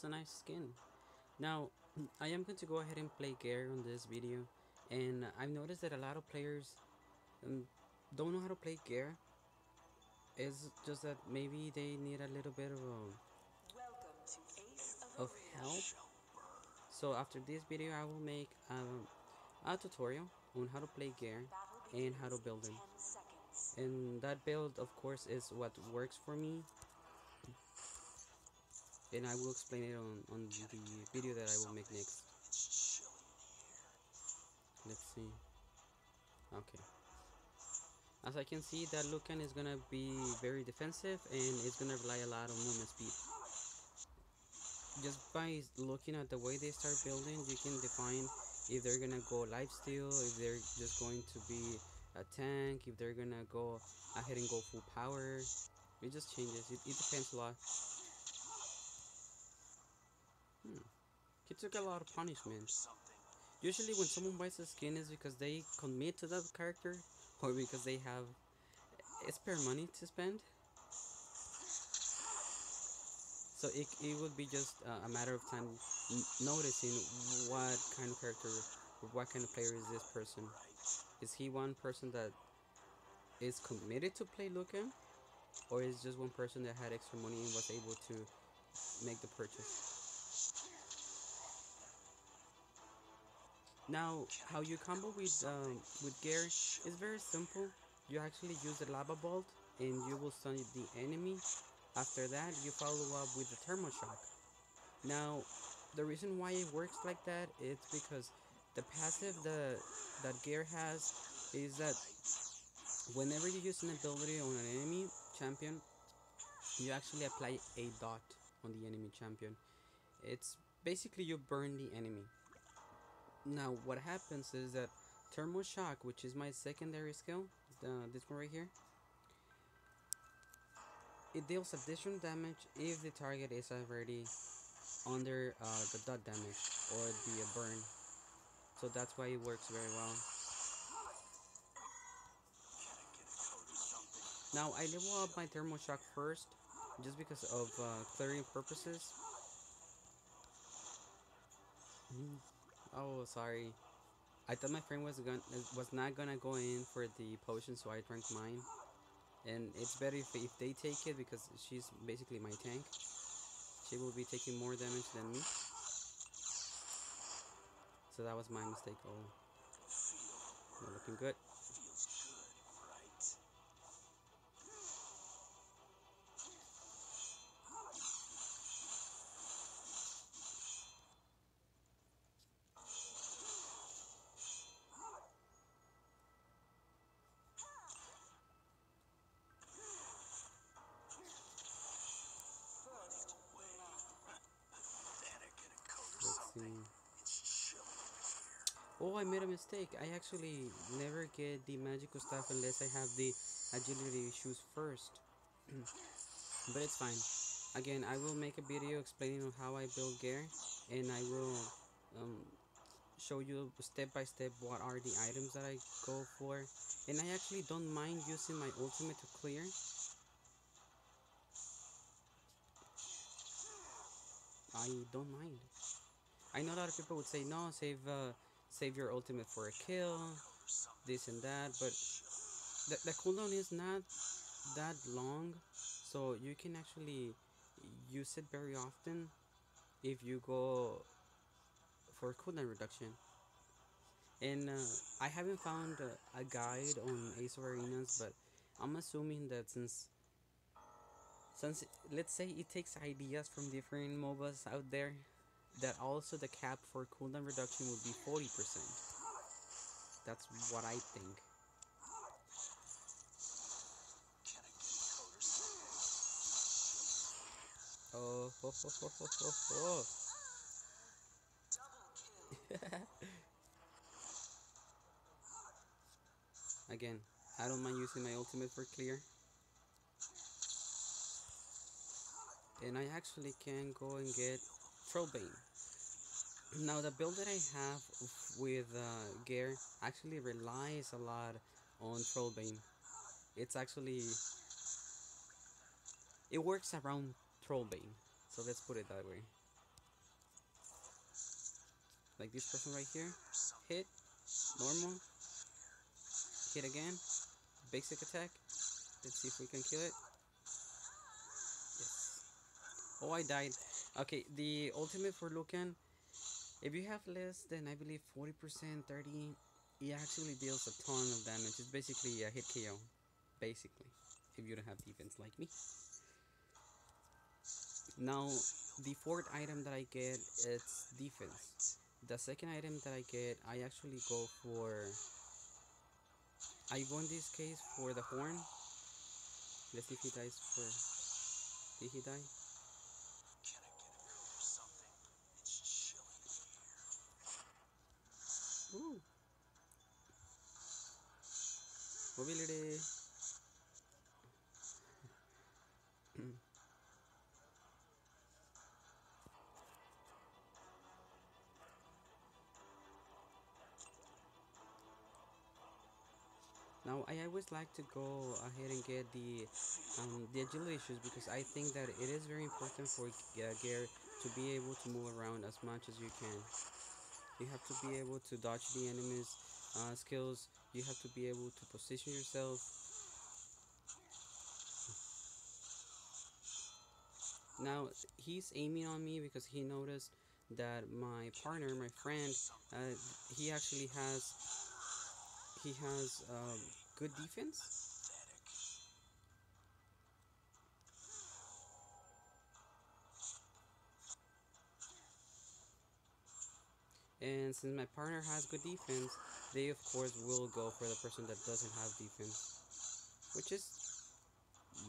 a nice skin. Now, I am going to go ahead and play Gaer on this video, and I've noticed that a lot of players um, don't know how to play Gaer. It's just that maybe they need a little bit of help. So after this video, I will make a tutorial on how to play Gaer and how to build him. And that build, of course, is what works for me, and I will explain it on the video that I will make next. Let's see. Okay. As I can see, that Lucan is gonna be very defensive and it's gonna rely a lot on movement speed. Just by looking at the way they start building, you can define if they're gonna go lifesteal, if they're just going to be a tank, if they're gonna go ahead and go full power. It just changes. It depends a lot. He took a lot of punishment. Usually when someone buys a skin is because they commit to that character or because they have spare money to spend. So it would be just a matter of time noticing what kind of character or what kind of player is this person. Is he one person that is committed to play Lucan, or is just one person that had extra money and was able to make the purchase? Now, how you combo with Gaer is very simple. You actually use the lava bolt and you will stun the enemy. After that, you follow up with the thermal shock. Now, the reason why it works like that is because the passive that Gaer has is that whenever you use an ability on an enemy champion, you actually apply a dot on the enemy champion. It's basically you burn the enemy. Now, what happens is that thermal shock, which is my secondary skill, this one right here, it deals additional damage if the target is already under the dot damage or the burn. So that's why it works very well. Now I level up my thermal shock first, just because of clearing purposes. Oh, sorry. I thought my friend was not gonna go in for the potion, so I drank mine. And it's better if they take it because she's basically my tank. She will be taking more damage than me. So that was my mistake. Oh, we're looking good. Let's see. Oh, I made a mistake. I actually never get the magical stuff unless I have the agility shoes first. But it's fine. Again, I will make a video explaining how I build Gaer, and I will show you step by step what are the items that I go for. And I actually don't mind using my ultimate to clear. I don't mind. I know a lot of people would say no, save your ultimate for a kill, this and that, but the cooldown is not that long, so you can actually use it very often if you go for cooldown reduction. And I haven't found a guide on Ace of Arenas, but I'm assuming that since let's say it takes ideas from different MOBAs out there, that also the cap for cooldown reduction would be 40%. That's what I think. Oh, ho, ho, ho, ho, ho, ho. Again, I don't mind using my ultimate for clear. And I actually can go and get Trollbane. Now the build that I have with Gaer actually relies a lot on Trollbane. It's actually, it works around Trollbane. So let's put it that way. like this person right here. Hit, normal, hit again, basic attack. Let's see if we can kill it. Yes. Oh, I died. Okay, the ultimate for Lucan, if you have less than, I believe, 40%, 30, it actually deals a ton of damage. It's basically a hit KO, basically, if you don't have defense like me. Now, the fourth item that I get, it's defense. The second item that I get, I actually go for, I go in this case for the horn. Let's see if he dies for, did he die? Ooh. Mobility. Now, I always like to go ahead and get the agility issues because I think that it is very important for Gaer to be able to move around as much as you can. You have to be able to dodge the enemy's skills. You have to be able to position yourself. Now, he's aiming on me because he noticed that my partner, my friend, uh, he actually has good defense. And since my partner has good defense, they of course will go for the person that doesn't have defense, which is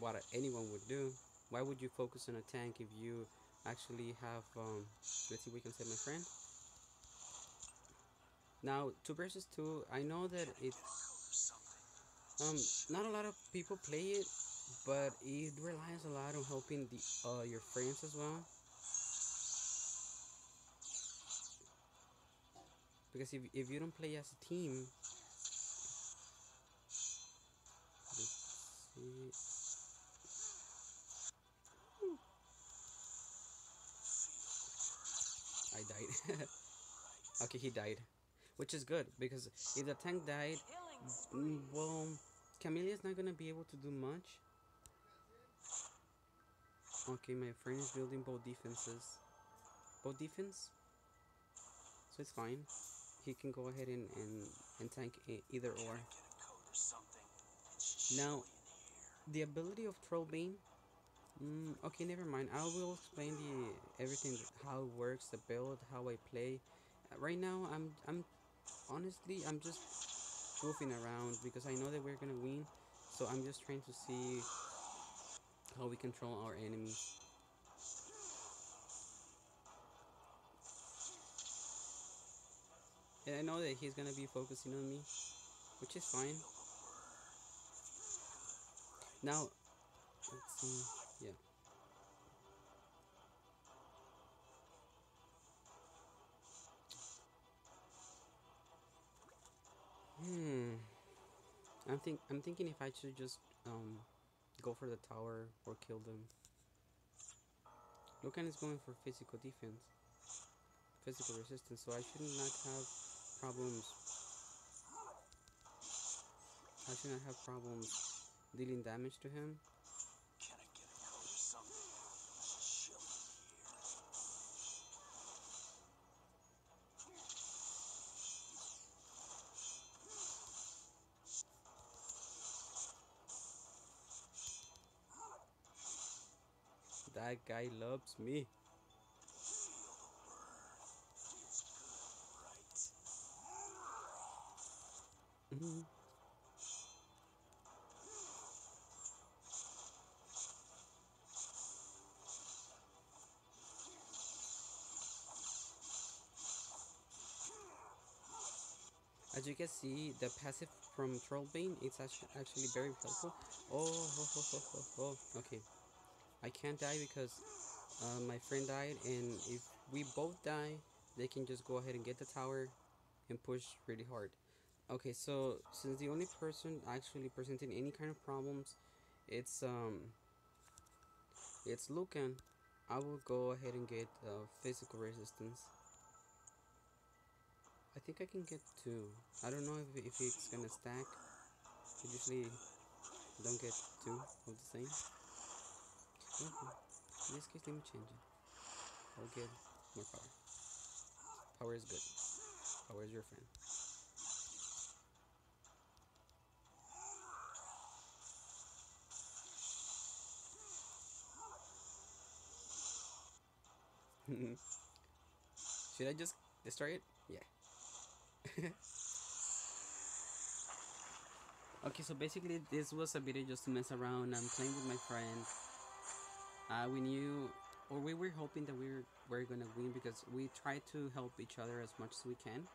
what anyone would do. Why would you focus on a tank if you actually have? Let's see, if we can save my friend. Now, 2 versus 2. I know that it not a lot of people play it, but it relies a lot on helping your friends as well. Because if you don't play as a team, let's see. I died. Okay, he died, which is good because if the tank died, well, Camille's not gonna be able to do much. Okay, my friend is building both defenses. Both defense, so it's fine. He can go ahead and tank either or. Now, the ability of Trollbane. Okay, never mind. I will explain the everything, how it works, the build, how I play. Right now, I'm honestly I'm just goofing around because I know that we're gonna win. So I'm just trying to see how we control our enemies. And I know that he's gonna be focusing on me, which is fine. Now, let's see. Yeah. Hmm. I'm thinking if I should just go for the tower or kill them. Lucan is going for physical defense, physical resistance, so I should not have problems. I should not have problems dealing damage to him. That guy loves me. As you can see, the passive from Trollbane, it's actually very helpful. Oh, ho, ho, ho, ho, ho. Okay. I can't die because my friend died, and if we both die, they can just go ahead and get the tower and push really hard. Okay, so since the only person actually presenting any kind of problems, it's it's Lucan, I will go ahead and get physical resistance. I think I can get two. I don't know if it's gonna stack. I usually don't get two of the same. Okay. In this case, let me change it. I'll get more power. Power is good. Power is your friend. Should I just destroy it? Yeah. Okay, so basically this was a video just to mess around. I'm playing with my friend. We knew, or we were hoping that we were gonna win because we try to help each other as much as we can.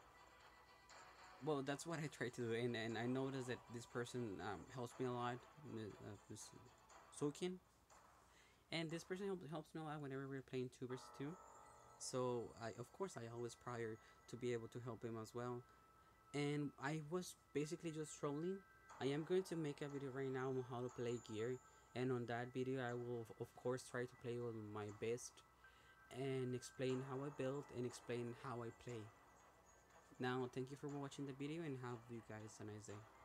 Well, that's what I try to do, and I noticed that this person helps me a lot. This Soukien, and this person helps me a lot whenever we're playing two versus two. So of course, I always prior to be able to help him as well. And I was basically just trolling. I am going to make a video right now on how to play Gaer, and on that video, I will of course try to play with my best and explain how I build and explain how I play. Now, thank you for watching the video and have you guys a nice day.